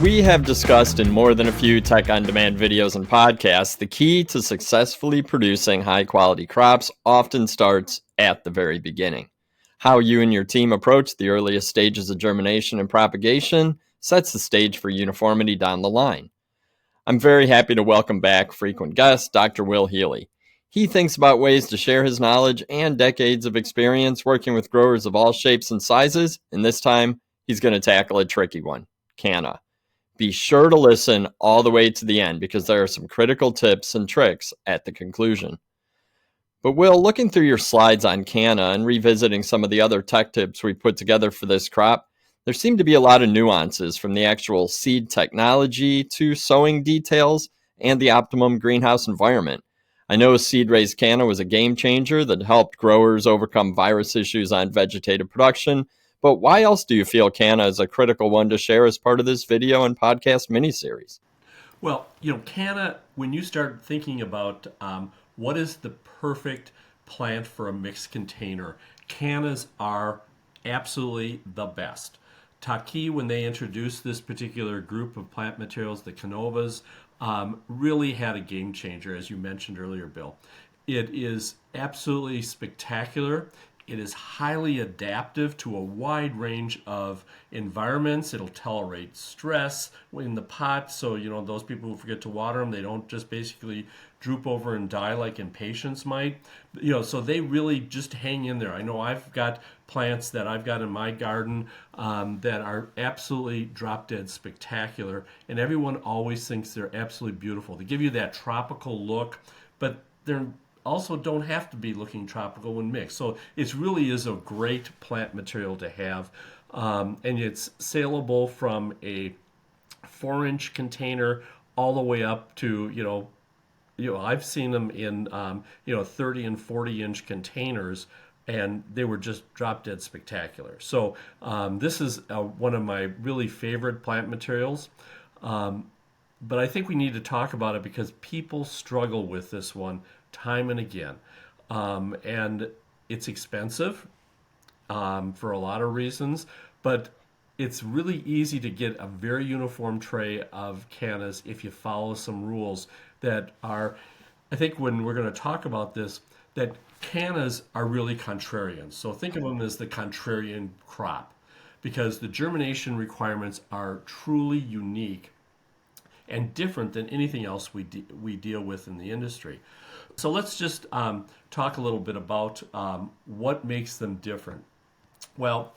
We have discussed in more than a few Tech on Demand videos and podcasts, the key to successfully producing high-quality crops often starts at the very beginning. How you and your team approach the earliest stages of germination and propagation sets the stage for uniformity down the line. I'm very happy to welcome back frequent guest, Dr. Will Healy. He thinks about ways to share his knowledge and decades of experience working with growers of all shapes and sizes, and this time he's going to tackle a tricky one, Canna. Be sure to listen all the way to the end because there are some critical tips and tricks at the conclusion. But Will, looking through your slides on Canna and revisiting some of the other tech tips we put together for this crop, there seem to be a lot of nuances from the actual seed technology to sowing details and the optimum greenhouse environment. I know seed-raised Canna was a game changer that helped growers overcome virus issues on vegetative production. But why else do you feel Canna is a critical one to share as part of this video and podcast miniseries? Well, Canna, when you start thinking about what is the perfect plant for a mixed container, cannas are absolutely the best. Taki, when they introduced this particular group of plant materials, the canovas, really had a game changer, as you mentioned earlier, Bill. It is absolutely spectacular. It is highly adaptive to a wide range of environments. It'll tolerate stress in the pot, so those people who forget to water them, they don't just basically droop over and die like impatiens might. So they really just hang in there. I know I've got plants that I've got in my garden that are absolutely drop dead spectacular, and everyone always thinks they're absolutely beautiful. They give you that tropical look, but they're also don't have to be looking tropical when mixed. So it really is a great plant material to have. And it's saleable from a 4-inch container all the way up to, I've seen them in, 30 and 40-inch containers, and they were just drop dead spectacular. So this is one of my really favorite plant materials. But I think we need to talk about it because people struggle with this one time and again. And it's expensive for a lot of reasons, but it's really easy to get a very uniform tray of cannas if you follow some rules that are, I think when we're going to talk about this, that cannas are really contrarian. So think of them as the contrarian crop because the germination requirements are truly unique and different than anything else we deal with in the industry. So let's just talk a little bit about what makes them different. Well,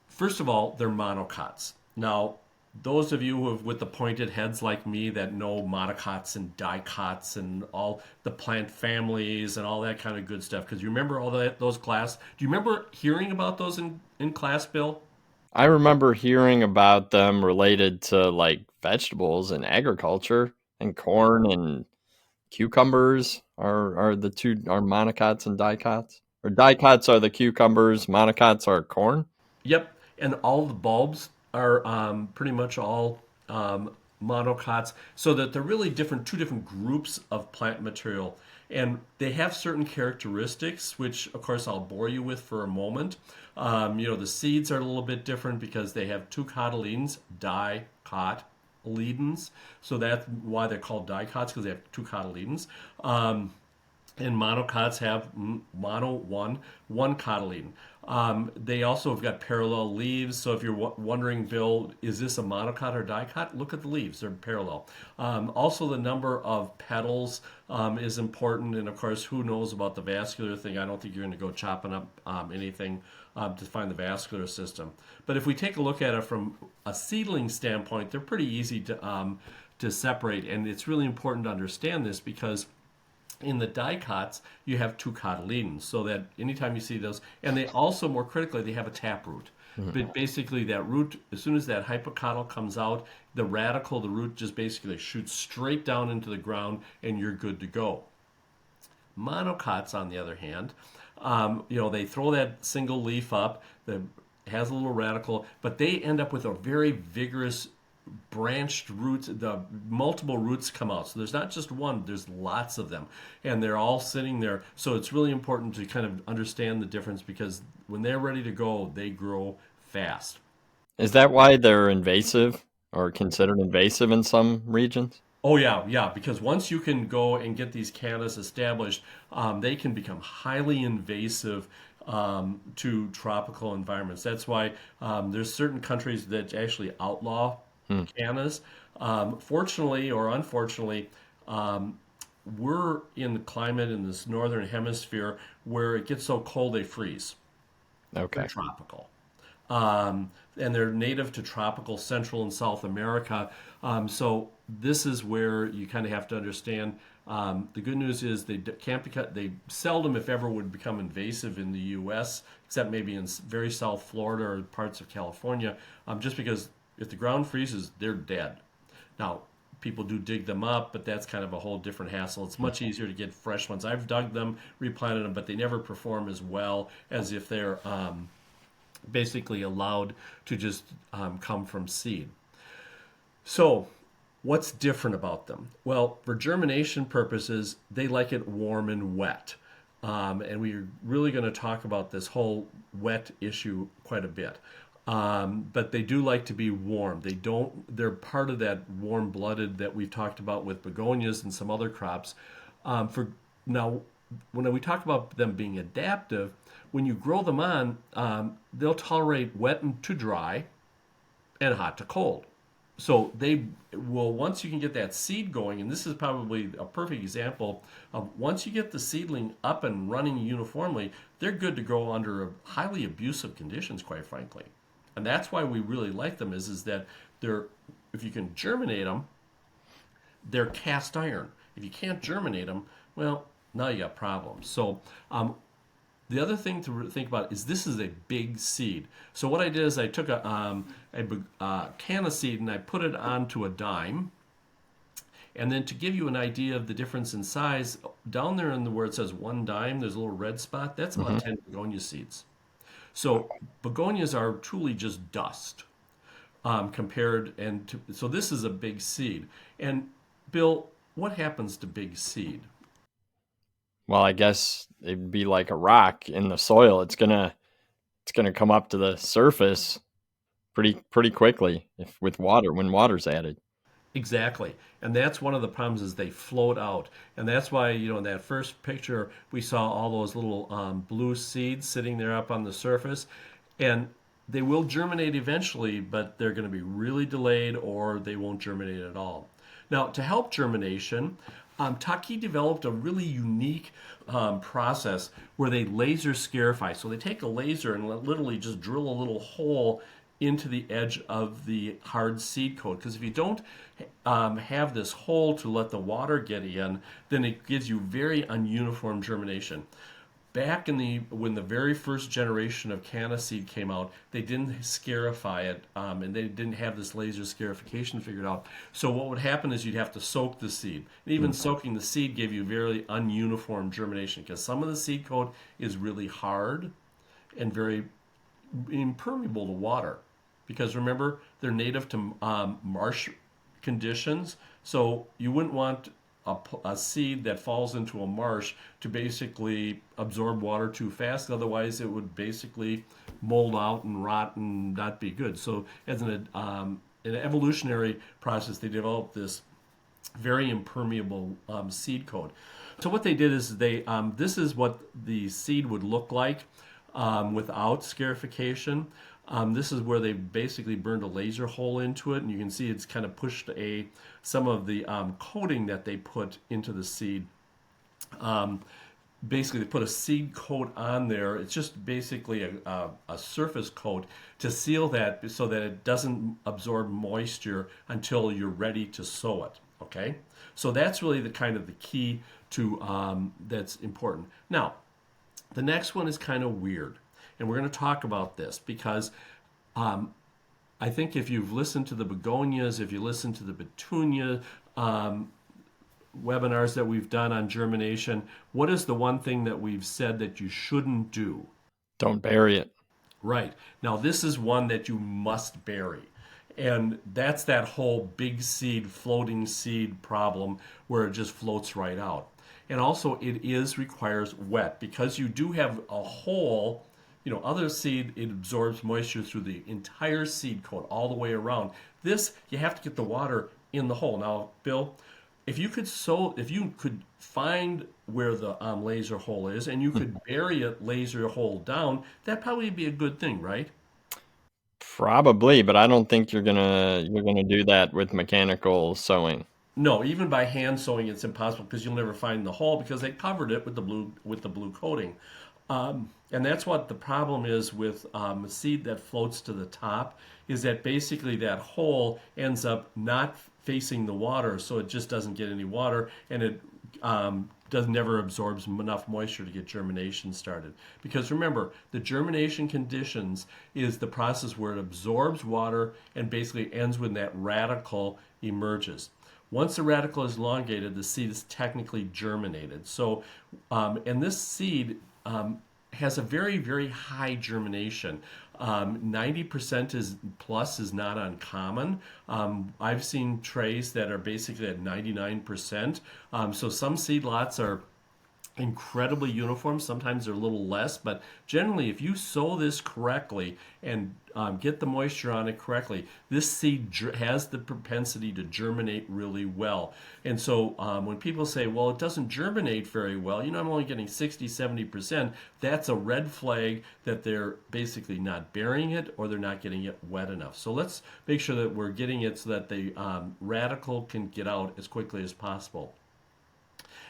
first of all, they're monocots. Now, those of you with the pointed heads like me that know monocots and dicots and all the plant families and all that kind of good stuff, because you remember all those class. Do you remember hearing about those in class, Bill? I remember hearing about them related to like vegetables and agriculture and corn and cucumbers are the two are monocots and dicots? Or dicots are the cucumbers, monocots are corn? Yep, and all the bulbs are pretty much all monocots, so that they're really two different groups of plant material, and they have certain characteristics, which of course I'll bore you with for a moment. The seeds are a little bit different because they have two cotyledons, dicotyledons, so that's why they're called dicots because they have two cotyledons. And monocots have one cotyledon. They also have got parallel leaves. So if you're wondering, Bill, is this a monocot or dicot? Look at the leaves; they're parallel. Also, the number of petals is important, and of course, who knows about the vascular thing? I don't think you're going to go chopping up anything to find the vascular system. But if we take a look at it from a seedling standpoint, they're pretty easy to separate, and it's really important to understand this because in the dicots, you have two cotyledons, so that anytime you see those, and they also, more critically, they have a taproot. But basically, that root, as soon as that hypocotyl comes out, the radicle, the root just basically shoots straight down into the ground, and you're good to go. Monocots, on the other hand, they throw that single leaf up that has a little radicle, but they end up with a very vigorous branched roots. The multiple roots come out, so there's not just one, there's lots of them, and they're all sitting there. So it's really important to kind of understand the difference because when they're ready to go, they grow fast. Is that why they're invasive? or considered invasive in some regions? Oh yeah, yeah. Because once you can go and get these cannas established, they can become highly invasive to tropical environments. That's why there's certain countries that actually outlaw Hmm. cannas. Fortunately or unfortunately, we're in the climate in this northern hemisphere where it gets so cold they freeze. They're Okay. tropical. Um, and they're native to tropical Central and South America. So this is where you kind of have to understand. The good news is can't become, they seldom, if ever, would become invasive in the U.S., except maybe in very South Florida or parts of California, just because if the ground freezes, they're dead. Now, people do dig them up, but that's kind of a whole different hassle. It's Hmm. much easier to get fresh ones. I've dug them, replanted them, but they never perform as well as if they're basically allowed to just come from seed. So, what's different about them? Well, for germination purposes, they like it warm and wet. And we're really going to talk about this whole wet issue quite a bit. But they do like to be warm. They don't. They're part of that warm-blooded that we've talked about with begonias and some other crops. For now, when we talk about them being adaptive, when you grow them on, they'll tolerate wet and to dry and hot to cold. So they will, once you can get that seed going, and this is probably a perfect example of once you get the seedling up and running uniformly, they're good to grow under highly abusive conditions, quite frankly. And that's why we really like them is that they're, if you can germinate them, they're cast iron. If you can't germinate them, well, now you got problems. So the other thing to think about is this is a big seed. So what I did is I took a canna seed and I put it onto a dime. And then to give you an idea of the difference in size, down there in the where it says 1 dime, there's a little red spot. That's about Hmm. 10 begonia seeds. So begonias are truly just dust compared, so this is a big seed. And Bill, what happens to big seed? Well, I guess it'd be like a rock in the soil. It's gonna come up to the surface pretty quickly if with water when water's added. Exactly. And that's one of the problems is they float out. And that's why, in that first picture, we saw all those little blue seeds sitting there up on the surface. And they will germinate eventually, but they're going to be really delayed or they won't germinate at all. Now, to help germination, Taki developed a really unique process where they laser scarify. So they take a laser and literally just drill a little hole into the edge of the hard seed coat. Because if you don't have this hole to let the water get in, then it gives you very ununiform germination. Back in the when the very first generation of canna seed came out, they didn't scarify it, and they didn't have this laser scarification figured out. So what would happen is you'd have to soak the seed. And even Mm. soaking the seed gave you very ununiform germination because some of the seed coat is really hard and very impermeable to water. Because remember, they're native to marsh conditions, so you wouldn't want a seed that falls into a marsh to basically absorb water too fast. Otherwise, it would basically mold out and rot and not be good. So, as an evolutionary process, they developed this very impermeable seed coat. So what they did is this is what the seed would look like without scarification. This is where they basically burned a laser hole into it, and you can see it's kind of pushed some of the coating that they put into the seed. Basically, they put a seed coat on there. It's just basically a surface coat to seal that so that it doesn't absorb moisture until you're ready to sow it. Okay, so that's really the kind of the key to that's important. Now, the next one is kind of weird, and we're going to talk about this because um, I think if you've listened to the begonias, if you listen to the petunia webinars that we've done on germination, what is the one thing that we've said that you shouldn't do? Don't bury it. Right. Now, this is one that you must bury. And that's that whole big seed, floating seed problem where it just floats right out. And also, it is requires wet because you do have a hole. Other seed, it absorbs moisture through the entire seed coat all the way around. This, you have to get the water in the hole. Now, Bill, if you could find where the laser hole is and you could bury a laser hole down, that'd probably be a good thing, right? Probably, but I don't think you're gonna do that with mechanical sewing. No, even by hand sewing, it's impossible because you'll never find the hole because they covered it with the blue coating. And that's what the problem is with a seed that floats to the top is that basically that hole ends up not facing the water, so it just doesn't get any water, and it does never absorbs enough moisture to get germination started. Because remember, the germination conditions is the process where it absorbs water and basically ends when that radical emerges. Once the radical is elongated, the seed is technically germinated. So, and this seed has a very, very high germination. 90% is plus is not uncommon. I've seen trays that are basically at 99%. So some seed lots are incredibly uniform. Sometimes they're a little less, but generally, if you sow this correctly and get the moisture on it correctly, this seed has the propensity to germinate really well. And so when people say, well, it doesn't germinate very well, I'm only getting 60, 70%, that's a red flag that they're basically not burying it or they're not getting it wet enough. So let's make sure that we're getting it so that the radical can get out as quickly as possible.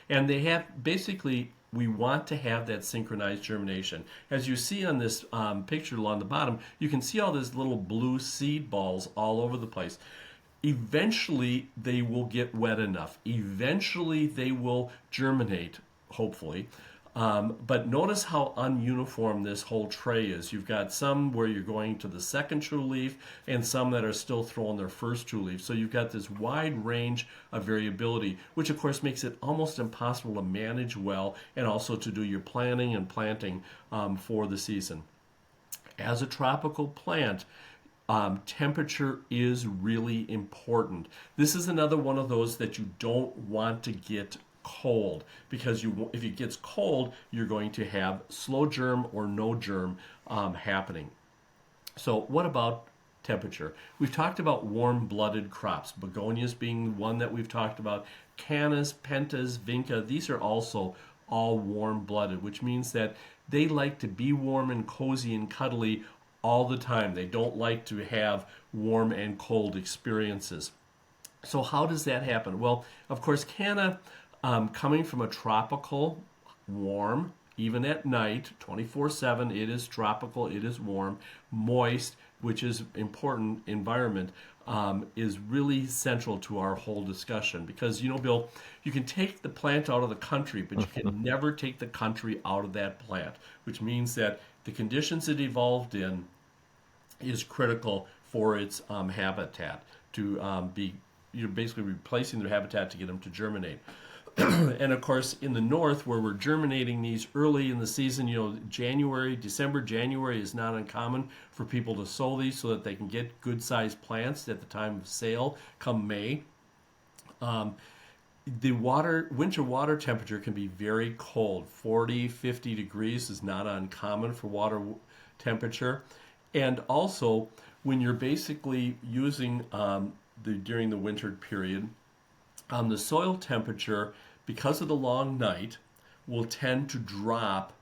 And they have basically, we want to have that synchronized germination. As you see on this picture along the bottom, you can see all these little blue seed balls all over the place. Eventually, they will get wet enough. Eventually, they will germinate, hopefully. But notice how ununiform this whole tray is. You've got some where you're going to the second true leaf and some that are still throwing their first true leaf. So you've got this wide range of variability, which of course makes it almost impossible to manage well and also to do your planning and planting for the season. As a tropical plant, temperature is really important. This is another one of those that you don't want to get cold because if it gets cold, you're going to have slow germ or no germ happening. So what about temperature? We've talked about warm-blooded crops, begonias being one that we've talked about, cannas, pentas, vinca, these are also all warm-blooded, which means that they like to be warm and cozy and cuddly all the time. They don't like to have warm and cold experiences. So how does that happen? Well, of course, canna coming from a tropical, warm, even at night, 24/7, it is tropical, it is warm, moist, which is important environment, is really central to our whole discussion. Because, Bill, you can take the plant out of the country, but you can never take the country out of that plant, which means that the conditions it evolved in is critical for its habitat to be, you're basically replacing their habitat to get them to germinate. And of course, in the north, where we're germinating these early in the season, December, January is not uncommon for people to sow these so that they can get good sized plants at the time of sale come May. The winter water temperature can be very cold. 40, 50 degrees is not uncommon for water temperature. And also, when you're basically using during the winter period, the soil temperature, because of the long night, will tend to drop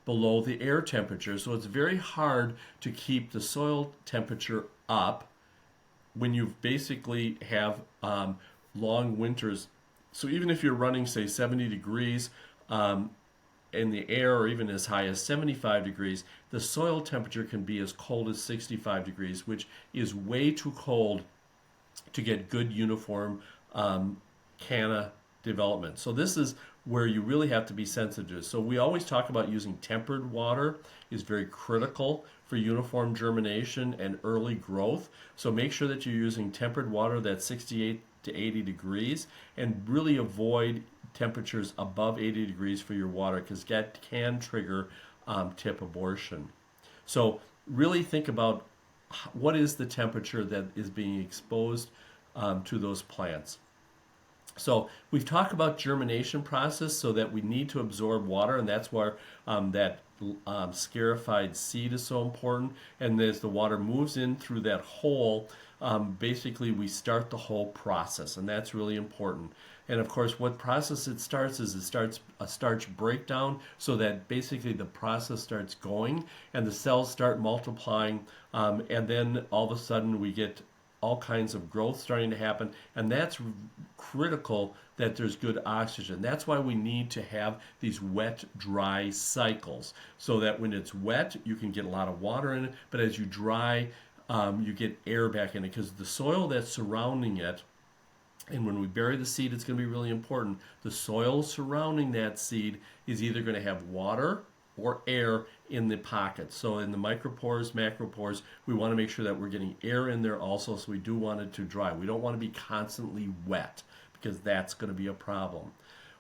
below the air temperature. So it's very hard to keep the soil temperature up when you basically have long winters. So even if you're running, say, 70 degrees in the air, or even as high as 75 degrees, the soil temperature can be as cold as 65 degrees, which is way too cold to get good uniform canna development. So this is where you really have to be sensitive. So we always talk about using tempered water is very critical for uniform germination and early growth. So make sure that you're using tempered water that's 68 to 80 degrees and really avoid temperatures above 80 degrees for your water because that can trigger tip abortion. So really think about what is the temperature that is being exposed to those plants. So we've talked about germination process, so that we need to absorb water, and that's where that scarified seed is so important. And as the water moves in through that hole, basically we start the whole process, and that's really important. And of course, what process it starts is it starts a starch breakdown, so that basically the process starts going and the cells start multiplying, and then all of a sudden we get all kinds of growth starting to happen, and that's critical that there's good oxygen. That's why we need to have these wet dry cycles, so that when it's wet you can get a lot of water in it, but as you dry, you get air back in it, because the soil that's surrounding it, and when we bury the seed, it's going to be really important. The soil surrounding that seed is either going to have water or air in the pockets. So in the micropores, macropores, we want to make sure that we're getting air in there also. So we do want it to dry. We don't want to be constantly wet, because that's going to be a problem.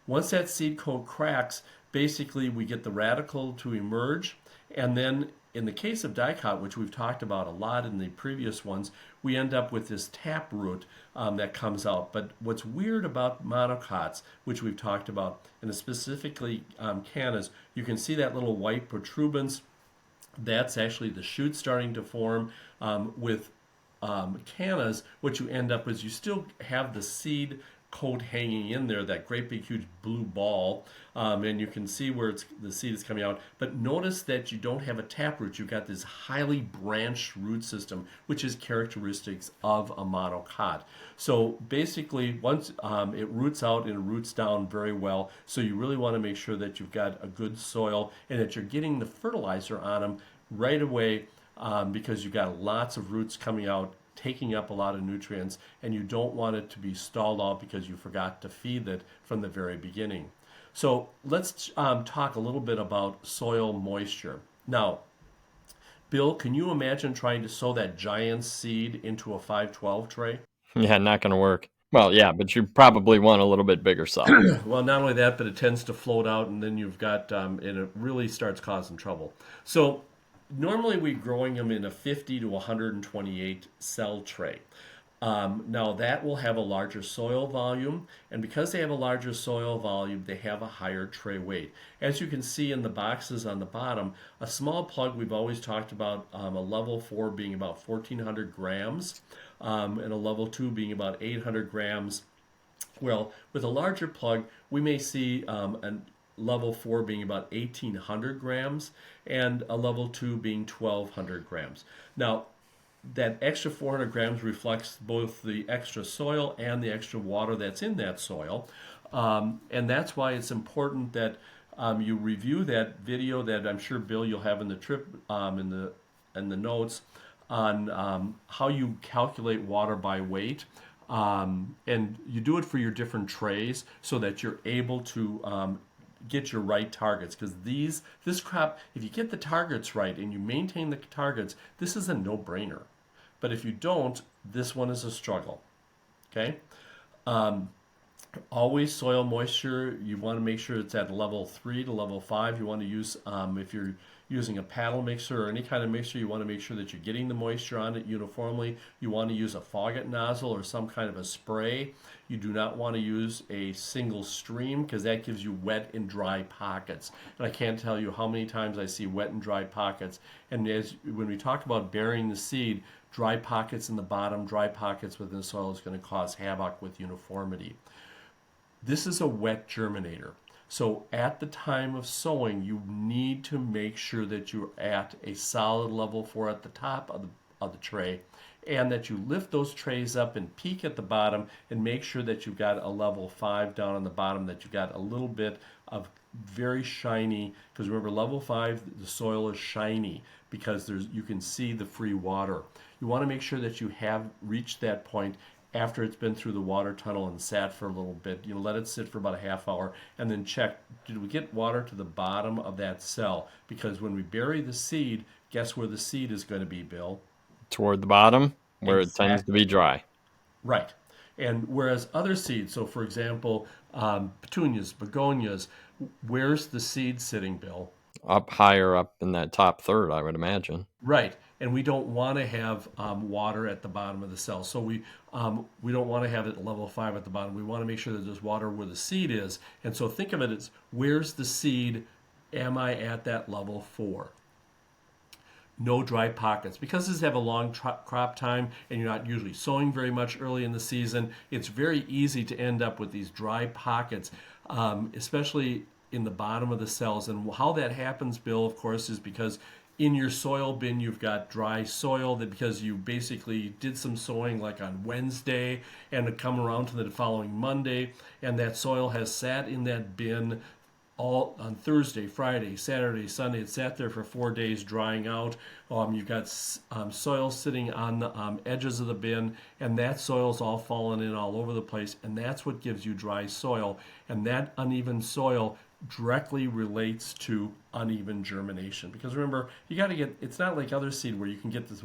Once that seed coat cracks, basically we get the radicle to emerge, and then in the case of dicot, which we've talked about a lot in the previous ones, we end up with this tap root that comes out. But what's weird about monocots, which we've talked about, and specifically cannas, you can see that little white protuberance. That's actually the shoot starting to form. With cannas, what you end up is you still have the seed coat hanging in there, that great big huge blue ball, and you can see where the seed is coming out. But notice that you don't have a taproot. You've got this highly branched root system, which is characteristics of a monocot. So basically, once it roots out and it roots down very well, so you really want to make sure that you've got a good soil and that you're getting the fertilizer on them right away, because you've got lots of roots coming out, taking up a lot of nutrients, and you don't want it to be stalled out because you forgot to feed it from the very beginning. So let's talk a little bit about soil moisture. Now, Bill, can you imagine trying to sow that giant seed into a 512 tray? Yeah, not going to work. Well, yeah, but you probably want a little bit bigger cell. Well, not only that, but it tends to float out, and then you've got, and it really starts causing trouble. So normally we're growing them in a 50 to 128 cell tray. Now that will have a larger soil volume, and because they have a larger soil volume, they have a higher tray weight. As you can see in the boxes on the bottom, a small plug, we've always talked about a level 4 being about 1,400 grams, and a level 2 being about 800 grams. Well, with a larger plug, we may see a level 4 being about 1,800 grams and a level 2 being 1,200 grams. Now, that extra 400 grams reflects both the extra soil and the extra water that's in that soil. And that's why it's important that you review that video that I'm sure, Bill, you'll have in the trip, in the notes, on how you calculate water by weight. And you do it for your different trays so that you're able to get your right targets, because this crop, if you get the targets right and you maintain the targets, this is a no-brainer. But if you don't, this one is a struggle. Okay. Always soil moisture, you want to make sure it's at level 3 to level 5. You want to use, if you're using a paddle mixer or any kind of mixer, you want to make sure that you're getting the moisture on it uniformly. You want to use a faucet nozzle or some kind of a spray. You do not want to use a single stream, because that gives you wet and dry pockets. And I can't tell you how many times I see wet and dry pockets. And when we talk about burying the seed, dry pockets in the bottom, dry pockets within the soil is going to cause havoc with uniformity. This is a wet germinator. So at the time of sowing, you need to make sure that you're at a solid level 4 at the top of the tray, and that you lift those trays up and peak at the bottom and make sure that you've got a level 5 down on the bottom, that you've got a little bit of very shiny, because remember, level 5, the soil is shiny because you can see the free water. You want to make sure that you have reached that point after it's been through the water tunnel and sat for a little bit. Let it sit for about a half hour, and then check, did we get water to the bottom of that cell? Because when we bury the seed, guess where the seed is going to be, Bill? Toward the bottom, where it tends to Exactly. be dry. Right. And whereas other seeds, so for example, petunias, begonias, where's the seed sitting, Bill? up higher up in that top third, I would imagine. Right, and we don't want to have water at the bottom of the cell. So we don't want to have it level 5 at the bottom. We want to make sure that there's water where the seed is. And so think of it as, where's the seed? Am I at that level 4? No dry pockets. Because these have a long crop time and you're not usually sowing very much early in the season, it's very easy to end up with these dry pockets, especially in the bottom of the cells. And how that happens, Bill, of course, is because in your soil bin you've got dry soil, that because you basically did some sowing like on Wednesday and it come around to the following Monday, and that soil has sat in that bin all on Thursday, Friday, Saturday, Sunday. It sat there for 4 days drying out. You've got soil sitting on the edges of the bin, and that soil's all fallen in all over the place, and that's what gives you dry soil. And that uneven soil directly relates to uneven germination. Because remember, you got to get, it's not like other seed where you can get this,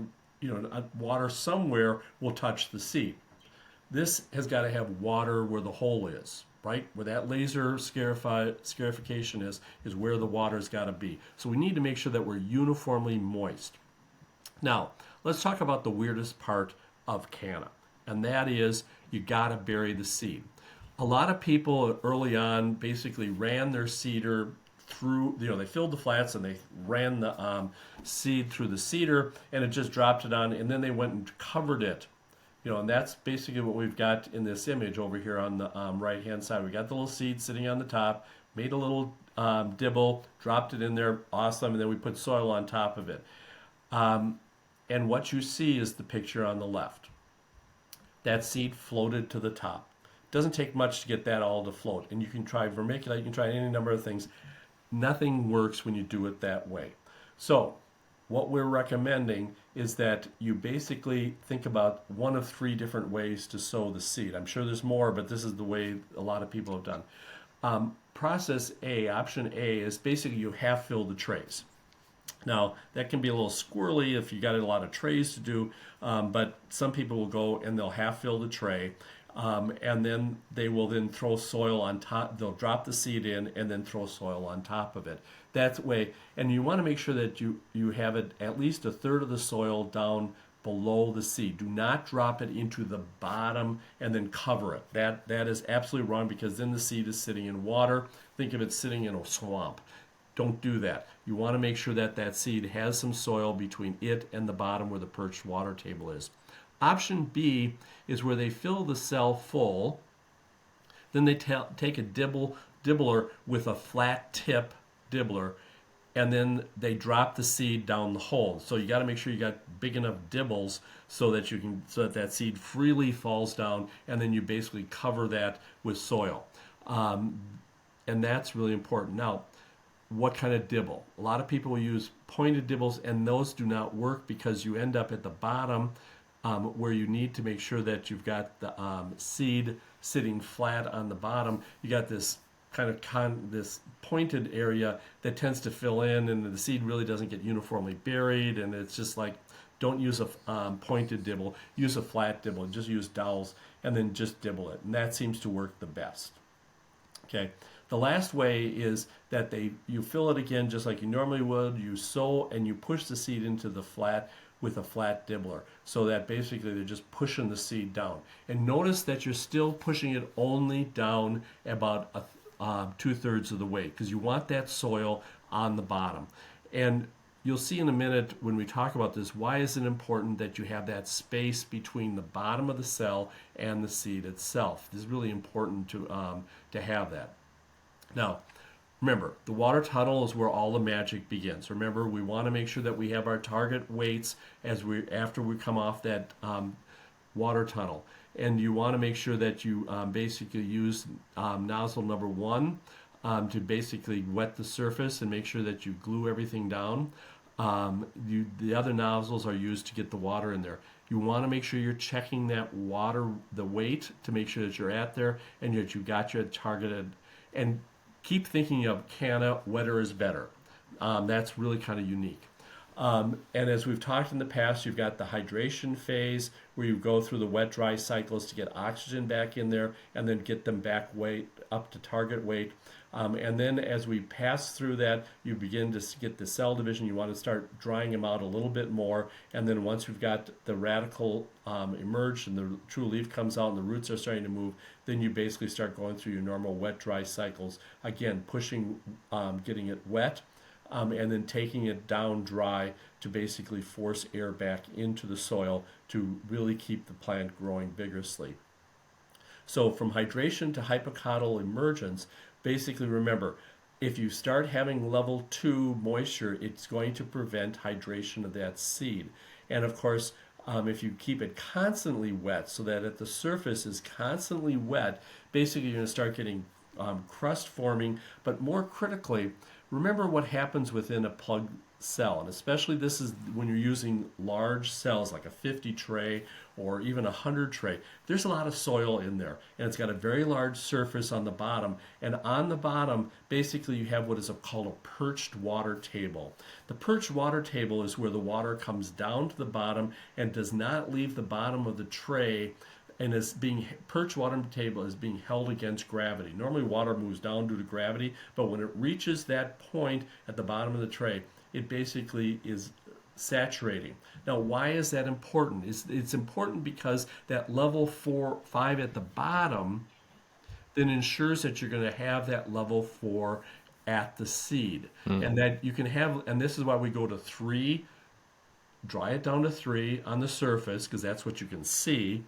water somewhere will touch the seed. This has got to have water where the hole is, right? Where that laser scarification is where the water's got to be. So we need to make sure that we're uniformly moist. Now, let's talk about the weirdest part of Canna, and that is you got to bury the seed. A lot of people early on basically ran their seeder through, they filled the flats and they ran the seed through the seeder and it just dropped it on, and then they went and covered it. And that's basically what we've got in this image over here on the right hand side. We got the little seed sitting on the top, made a little dibble, dropped it in there, awesome, and then we put soil on top of it. And what you see is the picture on the left. That seed floated to the top. It doesn't take much to get that all to float. And you can try vermiculite, you can try any number of things. Nothing works when you do it that way. So what we're recommending is that you basically think about one of 3 different ways to sow the seed. I'm sure there's more, but this is the way a lot of people have done. Process A, option A, is basically you half fill the trays. Now, that can be a little squirrely if you got a lot of trays to do, but some people will go and they'll half fill the tray, and then they will then throw soil on top. They'll drop the seed in and then throw soil on top of it. That's the way, and you want to make sure that you have it at least a third of the soil down below the seed. Do not drop it into the bottom and then cover it. That is absolutely wrong, because then the seed is sitting in water. Think of it sitting in a swamp. Don't do that. You want to make sure that that seed has some soil between it and the bottom where the perched water table is. Option B is where they fill the cell full. Then they take a dibbler with a flat tip dibbler, and then they drop the seed down the hole. So you got to make sure you got big enough dibbles so that that seed freely falls down, and then you basically cover that with soil. And that's really important. Now, what kind of dibble? A lot of people will use pointed dibbles, and those do not work because you end up at the bottom where you need to make sure that you've got the seed sitting flat on the bottom. You got this kind of this pointed area that tends to fill in, and the seed really doesn't get uniformly buried, and it's just like, don't use a pointed dibble, use a flat dibble, just use dowels, and then just dibble it, and that seems to work the best. Okay. The last way is that you fill it again just like you normally would. You sow and you push the seed into the flat with a flat dibbler, so that basically they're just pushing the seed down. And notice that you're still pushing it only down about 2/3 of the way, because you want that soil on the bottom. And you'll see in a minute when we talk about this, why is it important that you have that space between the bottom of the cell and the seed itself. This is really important to have that. Now, remember, the water tunnel is where all the magic begins. Remember, we want to make sure that we have our target weights after we come off that water tunnel. And you want to make sure that you basically use nozzle number 1 to basically wet the surface and make sure that you glue everything down. The other nozzles are used to get the water in there. You want to make sure you're checking that water, the weight, to make sure that you're at there and that you got your targeted. And keep thinking of Canna, wetter is better. That's really kind of unique. And as we've talked in the past, you've got the hydration phase where you go through the wet dry cycles to get oxygen back in there and then get them back weight up to target weight. And then as we pass through that, you begin to get the cell division. You want to start drying them out a little bit more. And then once we've got the radicle emerged and the true leaf comes out and the roots are starting to move, then you basically start going through your normal wet dry cycles. Again, pushing, getting it wet and then taking it down dry to basically force air back into the soil to really keep the plant growing vigorously. So from hydration to hypocotyl emergence, basically remember, if you start having level 2 moisture, it's going to prevent hydration of that seed. And of course, if you keep it constantly wet so that at the surface is constantly wet, basically you're going to start getting crust forming, but more critically, remember what happens within a plug cell, and especially this is when you're using large cells like a 50 tray or even a 100 tray. There's a lot of soil in there, and it's got a very large surface on the bottom, and on the bottom basically you have what is called a perched water table. The perched water table is where the water comes down to the bottom and does not leave the bottom of the tray, and is being perched water table is being held against gravity. Normally water moves down due to gravity, but when it reaches that point at the bottom of the tray, it basically is saturating. Now, why is that important? It's important because that level 4, 5 at the bottom then ensures that you're going to have that level 4 at the seed. Mm. And that you can have, and this is why we go to 3, dry it down to 3 on the surface because that's what you can see.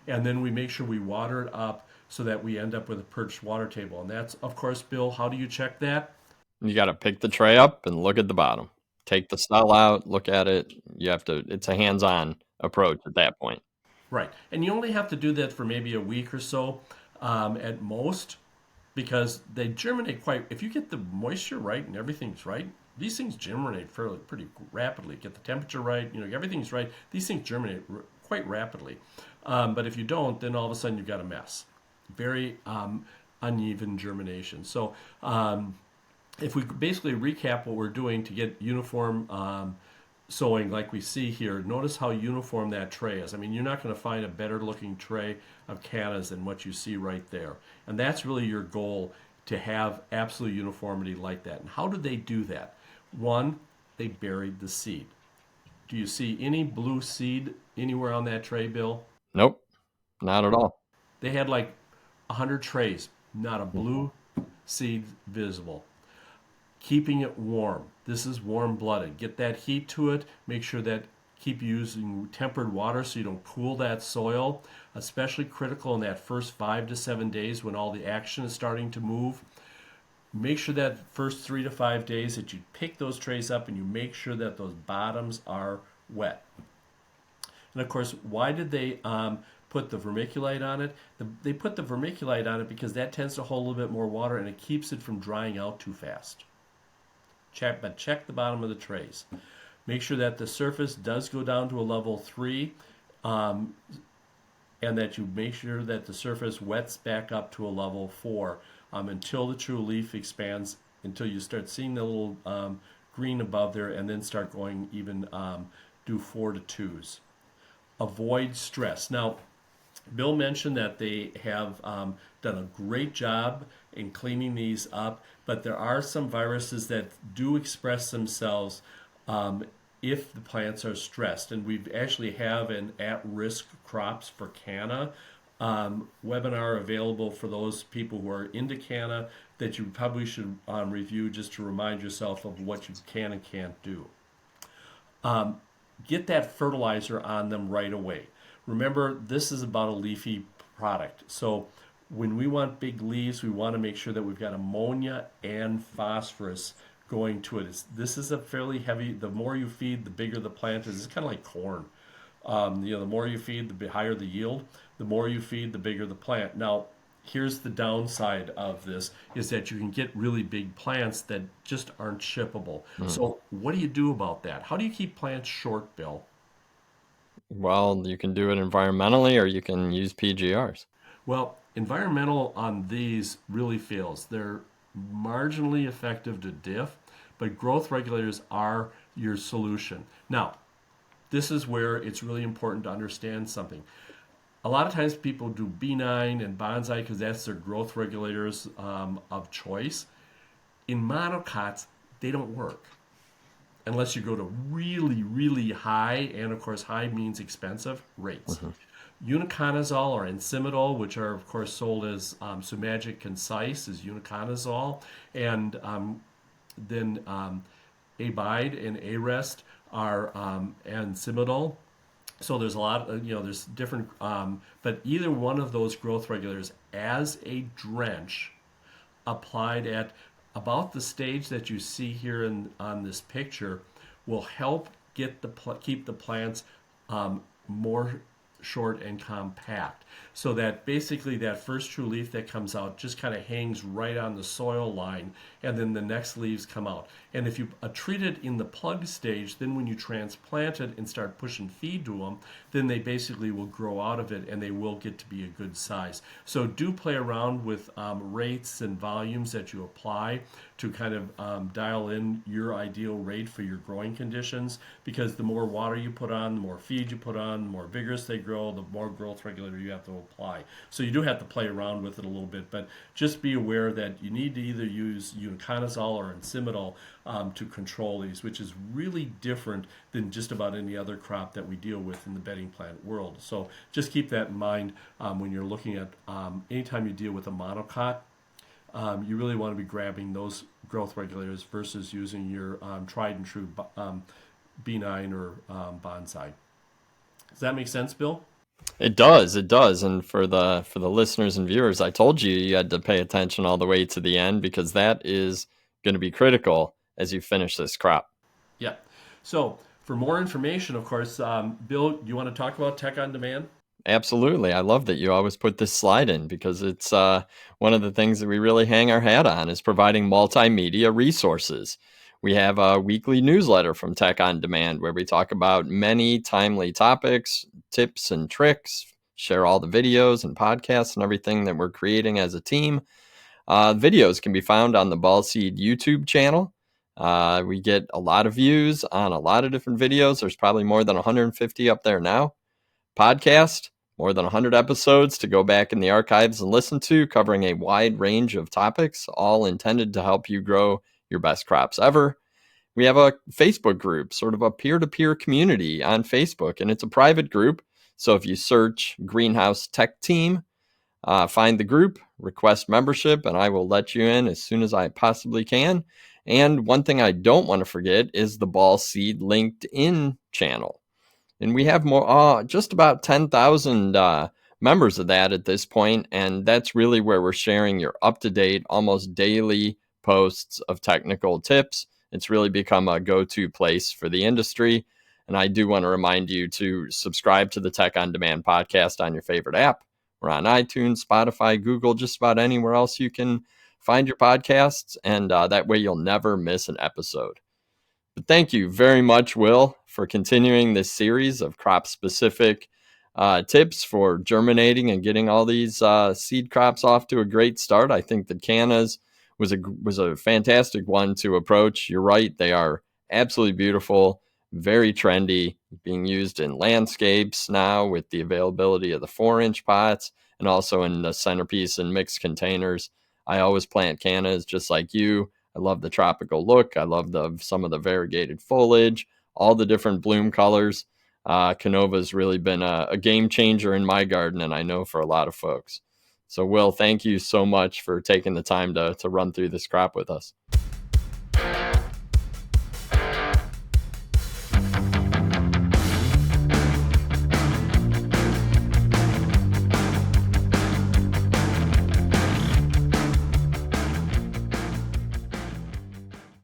And then we make sure we water it up so that we end up with a perched water table. And that's, of course, Bill, how do you check that? You got to pick the tray up and look at the bottom. Take the cell out, look at it. You have to, it's a hands-on approach at that point. Right. And you only have to do that for maybe a week or so at most because they germinate quite, if you get the moisture right and everything's right, these things germinate pretty rapidly. Get the temperature right, everything's right. These things germinate quite rapidly. But if you don't, then all of a sudden you've got a mess. Very uneven germination. So if we basically recap what we're doing to get uniform sowing like we see here, notice how uniform that tray is. I mean, you're not going to find a better looking tray of cannas than what you see right there. And that's really your goal, to have absolute uniformity like that. And how did they do that? One, they buried the seed. Do you see any blue seed anywhere on that tray, Bill? Nope, not at all. They had like 100 trays, not a blue seed visible. Keeping it warm. This is warm-blooded. Get that heat to it. Make sure that keep using tempered water so you don't cool that soil, especially critical in that first 5 to 7 days when all the action is starting to move. Make sure that first 3 to 5 days that you pick those trays up and you make sure that those bottoms are wet. And of course, why did they put the vermiculite on it? They put the vermiculite on it because that tends to hold a little bit more water and it keeps it from drying out too fast. Check the bottom of the trays. Make sure that the surface does go down to a level 3 and that you make sure that the surface wets back up to a level 4 until the true leaf expands, until you start seeing the little green above there, and then start going even do 4 to 2s. Avoid stress. Now, Bill mentioned that they have done a great job in cleaning these up, but there are some viruses that do express themselves if the plants are stressed. And we actually have an at-risk crops for canna webinar available for those people who are into canna that you probably should review just to remind yourself of what you can and can't do. Get that fertilizer on them right away. Remember, this is about a leafy product. So when we want big leaves, we want to make sure that we've got ammonia and phosphorus going to it. This is a fairly heavy, the more you feed, the bigger the plant is. It's kind of like corn. The more you feed, the higher the yield. The more you feed, the bigger the plant. Now, here's the downside of this, is that you can get really big plants that just aren't shippable. So what do you do about that? How do you keep plants short, Bill? Well, you can do it environmentally or you can use PGRs. Well, environmental on these really fails. They're marginally effective to diff, but growth regulators are your solution. Now, this is where it's really important to understand something. A lot of times people do B9 and bonsai because that's their growth regulators of choice. In monocots, they don't work unless you go to really, really high, and of course high means expensive, rates. Uniconazole or ensimidol, which are of course sold as Sumagic Concise, is uniconazole, and then Abide and Arest are ensimidol. So there's a lot of, there's different, but either one of those growth regulators as a drench applied at about the stage that you see here on this picture will help keep the plants more short and compact, so that basically that first true leaf that comes out just kind of hangs right on the soil line, and then the next leaves come out. And if you treat it in the plug stage, then when you transplant it and start pushing feed to them, then they basically will grow out of it and they will get to be a good size. So do play around with rates and volumes that you apply to kind of dial in your ideal rate for your growing conditions, because the more water you put on, the more feed you put on, the more vigorous they grow, the more growth regulator you have to apply. So you do have to play around with it a little bit, but just be aware that you need to either use uniconazole or ensimidol to control these, which is really different than just about any other crop that we deal with in the bedding plant world. So just keep that in mind when you're looking at anytime you deal with a monocot. You really want to be grabbing those growth regulators versus using your tried and true B9 or bonsai. Does that make sense, Bill? It does. And for the listeners and viewers, I told you had to pay attention all the way to the end, because that is going to be critical as you finish this crop. Yeah. So for more information, of course, Bill, you want to talk about Tech on Demand? Absolutely. I love that you always put this slide in, because it's one of the things that we really hang our hat on is providing multimedia resources. We have a weekly newsletter from Tech on Demand where we talk about many timely topics, tips and tricks, share all the videos and podcasts and everything that we're creating as a team. Videos can be found on the Ballseed YouTube channel. We get a lot of views on a lot of different videos. There's probably more than 150 up there now. Podcast, more than 100 episodes to go back in the archives and listen to, covering a wide range of topics, all intended to help you grow your best crops ever. We have a Facebook group, sort of a peer-to-peer community on Facebook, and it's a private group. So if you search Greenhouse Tech Team, find the group, request membership, and I will let you in as soon as I possibly can. And one thing I don't want to forget is the Ballseed LinkedIn channel. And we have more, just about 10,000 members of that at this point. And that's really where we're sharing your up-to-date, almost daily posts of technical tips. It's really become a go-to place for the industry. And I do want to remind you to subscribe to the Tech on Demand podcast on your favorite app. We're on iTunes, Spotify, Google, just about anywhere else you can find your podcasts. And that way you'll never miss an episode. But thank you very much, Will, for continuing this series of crop-specific tips for germinating and getting all these seed crops off to a great start. I think that cannas was a fantastic one to approach. You're right; they are absolutely beautiful, very trendy, being used in landscapes now with the availability of the 4-inch pots, and also in the centerpiece and mixed containers. I always plant cannas just like you. I love the tropical look. I love some of the variegated foliage, all the different bloom colors. Canova's really been a game changer in my garden, and I know for a lot of folks. So, Will, thank you so much for taking the time to run through this crop with us.